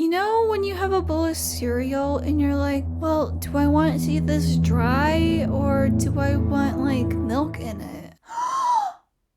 You know when you have a bowl of cereal and you're like, well, do I want to eat this dry or do I want like milk in it?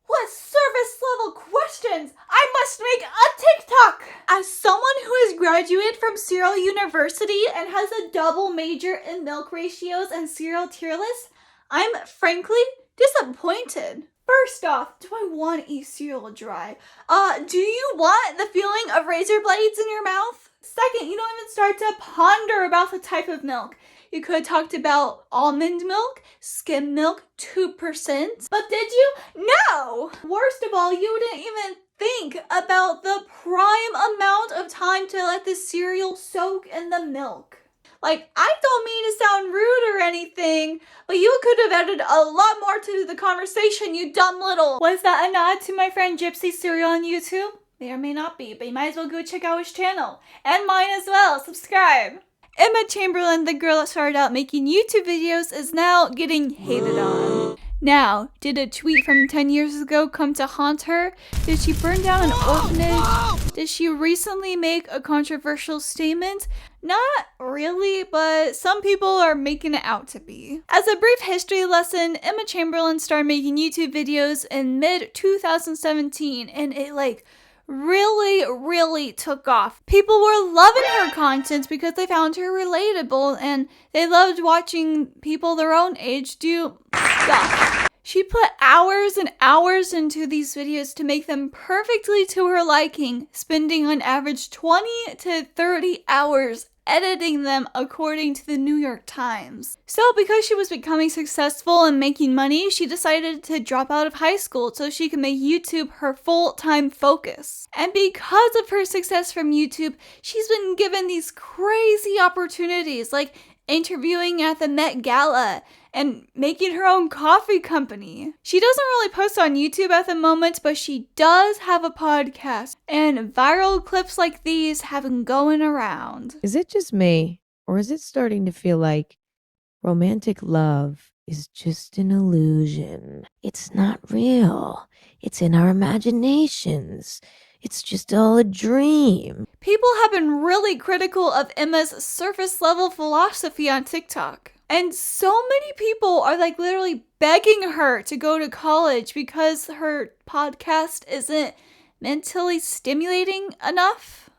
What service level questions? I must make a TikTok! As someone who has graduated from Cereal University and has a double major in milk ratios and cereal tier lists, I'm frankly disappointed. First off, do I want to eat cereal dry? Do you want the feeling of razor blades in your mouth? Second, you don't even start to ponder about the type of milk. You could have talked about almond milk, skim milk, 2%. But did you? No! Worst of all, you didn't even think about the prime amount of time to let the cereal soak in the milk. Like, I don't mean to sound rude or anything, but you could have added a lot more to the conversation, you dumb little. Was that a nod to my friend Gypsy Cereal on YouTube? May or may not be, but you might as well go check out his channel. And mine as well. Subscribe. Emma Chamberlain, the girl that started out making YouTube videos, is now getting hated on. Now, did a tweet from 10 years ago come to haunt her? Did she burn down an orphanage? Did she recently make a controversial statement? Not really, but some people are making it out to be. As a brief history lesson, Emma Chamberlain started making YouTube videos in mid-2017, and it really took off. People were loving her content because they found her relatable and they loved watching people their own age do stuff. She put hours and hours into these videos to make them perfectly to her liking, spending on average 20 to 30 hours editing them according to the New York Times. So because she was becoming successful and making money, she decided to drop out of high school so she could make YouTube her full-time focus. And because of her success from YouTube, she's been given these crazy opportunities like interviewing at the Met Gala and making her own coffee company. She doesn't really post on YouTube at the moment, but she does have a podcast, and viral clips like these have been going around. Is it just me, or is it starting to feel like romantic love is just an illusion? It's not real. It's in our imaginations. It's just all a dream. People have been really critical of Emma's surface level philosophy on TikTok. And so many people are like literally begging her to go to college because her podcast isn't mentally stimulating enough.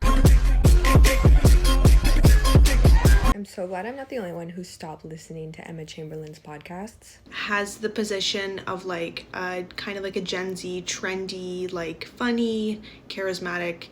I'm so glad I'm not the only one who stopped listening to Emma Chamberlain's podcasts. Has the position of like a kind of like a Gen Z trendy, like funny, charismatic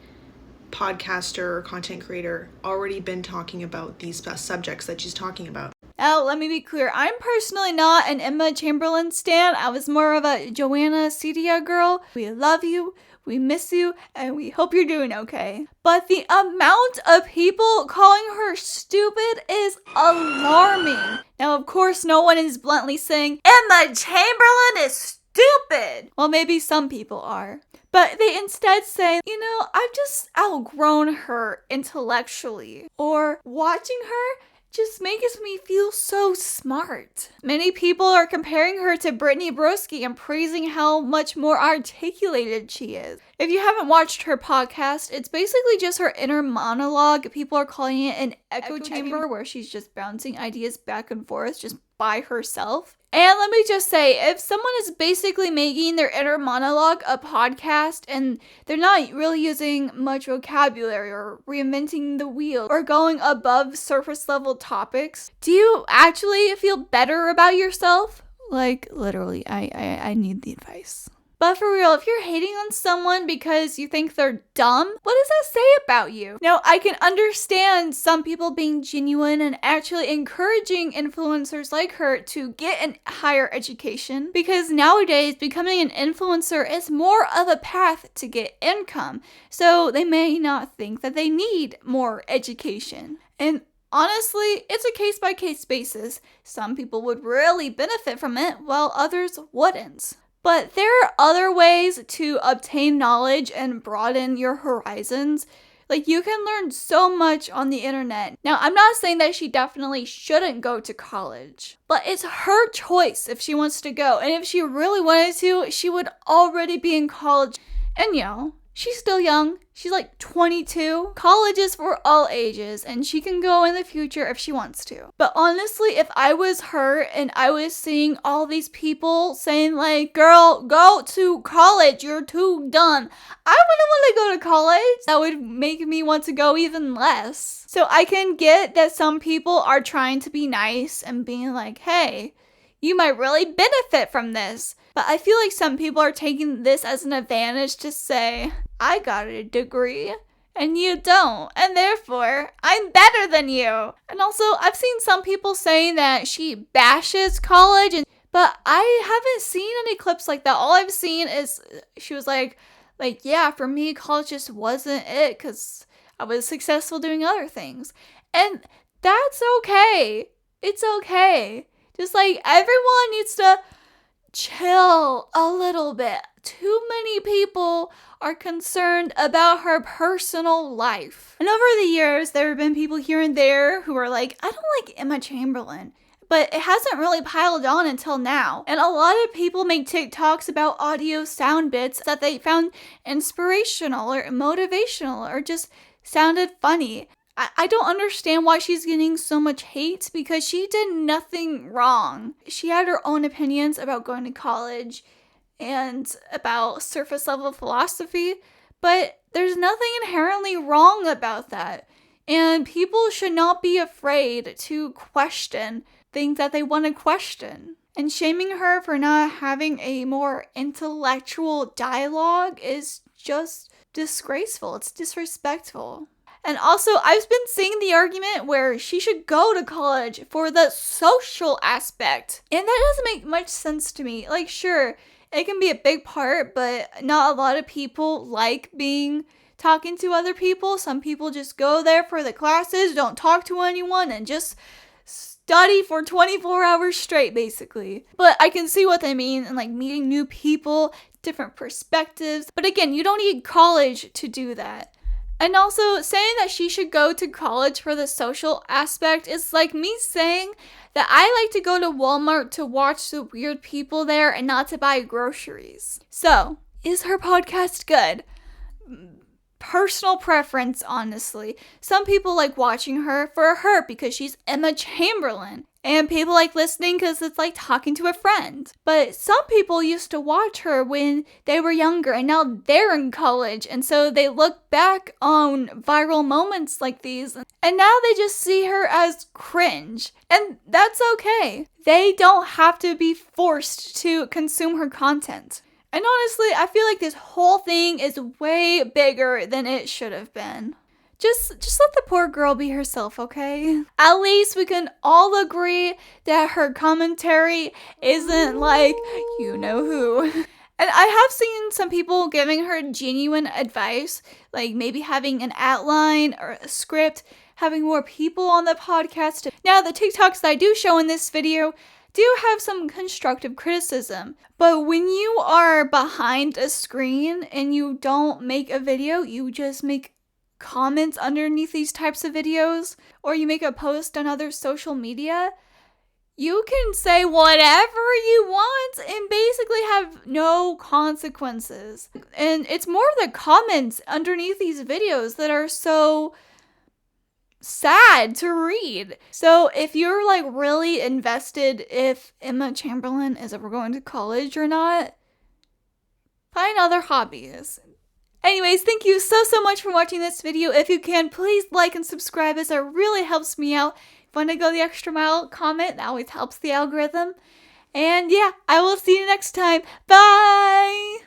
podcaster or content creator already been talking about these subjects that she's talking about? Now, let me be clear. I'm personally not an Emma Chamberlain stan. I was more of a Joanna Cedia girl. We love you, we miss you, and we hope you're doing okay. But the amount of people calling her stupid is alarming. Now, of course, no one is bluntly saying, Emma Chamberlain is stupid. Well, maybe some people are. But they instead say, I've just outgrown her intellectually. Or watching her just makes me feel so smart. Many people are comparing her to Brittany Broski and praising how much more articulated she is. If you haven't watched her podcast, it's basically just her inner monologue. People are calling it an echo chamber where she's just bouncing ideas back and forth just by herself. And let me just say, if someone is basically making their inner monologue a podcast and they're not really using much vocabulary or reinventing the wheel or going above surface level topics, do you actually feel better about yourself? Like, literally, I need the advice. But for real, if you're hating on someone because you think they're dumb, what does that say about you? Now, I can understand some people being genuine and actually encouraging influencers like her to get a higher education, because nowadays becoming an influencer is more of a path to get income. So they may not think that they need more education. And honestly, it's a case-by-case basis. Some people would really benefit from it, while others wouldn't. But there are other ways to obtain knowledge and broaden your horizons. Like, you can learn so much on the internet. Now, I'm not saying that she definitely shouldn't go to college, but it's her choice if she wants to go. And if she really wanted to, she would already be in college. And She's still young. She's like 22. College is for all ages, and she can go in the future if she wants to. But honestly, if I was her and I was seeing all these people saying like, girl, go to college, you're too dumb, I wouldn't want to go to college. That would make me want to go even less. So I can get that some people are trying to be nice and being like, hey, you might really benefit from this. But I feel like some people are taking this as an advantage to say, I got a degree and you don't, and therefore I'm better than you. And also, I've seen some people saying that she bashes college, but I haven't seen any clips like that. All I've seen is she was like, yeah, for me, college just wasn't it because I was successful doing other things. And that's okay. It's okay. Just like everyone needs to chill a little bit. Too many people are concerned about her personal life. And over the years, there have been people here and there who are like, I don't like Emma Chamberlain. But it hasn't really piled on until now. And a lot of people make TikToks about audio sound bits that they found inspirational or motivational or just sounded funny. I don't understand why she's getting so much hate because she did nothing wrong. She had her own opinions about going to college and about surface level philosophy, but there's nothing inherently wrong about that. And people should not be afraid to question things that they want to question. And shaming her for not having a more intellectual dialogue is just disgraceful. It's disrespectful. And also, I've been seeing the argument where she should go to college for the social aspect. And that doesn't make much sense to me. Like, sure, it can be a big part, but not a lot of people like talking to other people. Some people just go there for the classes, don't talk to anyone, and just study for 24 hours straight, basically. But I can see what they mean, and like meeting new people, different perspectives. But again, you don't need college to do that. And also, saying that she should go to college for the social aspect is like me saying that I like to go to Walmart to watch the weird people there and not to buy groceries. So, is her podcast good? Personal preference, honestly. Some people like watching her for her because she's Emma Chamberlain. And people like listening because it's like talking to a friend. But some people used to watch her when they were younger and now they're in college. And so they look back on viral moments like these. And now they just see her as cringe. And that's okay. They don't have to be forced to consume her content. And honestly, I feel like this whole thing is way bigger than it should have been. Just let the poor girl be herself, okay? At least we can all agree that her commentary isn't like, you know who. And I have seen some people giving her genuine advice, like maybe having an outline or a script, having more people on the podcast. Now, the TikToks that I do show in this video do have some constructive criticism. But when you are behind a screen and you don't make a video, you just make comments underneath these types of videos, or you make a post on other social media, you can say whatever you want and basically have no consequences. And it's more the comments underneath these videos that are so sad to read. So if you're like really invested if Emma Chamberlain is ever going to college or not, find other hobbies. Anyways, thank you so much for watching this video. If you can, please like and subscribe as it really helps me out. If you want to go the extra mile, comment. That always helps the algorithm. And yeah, I will see you next time. Bye!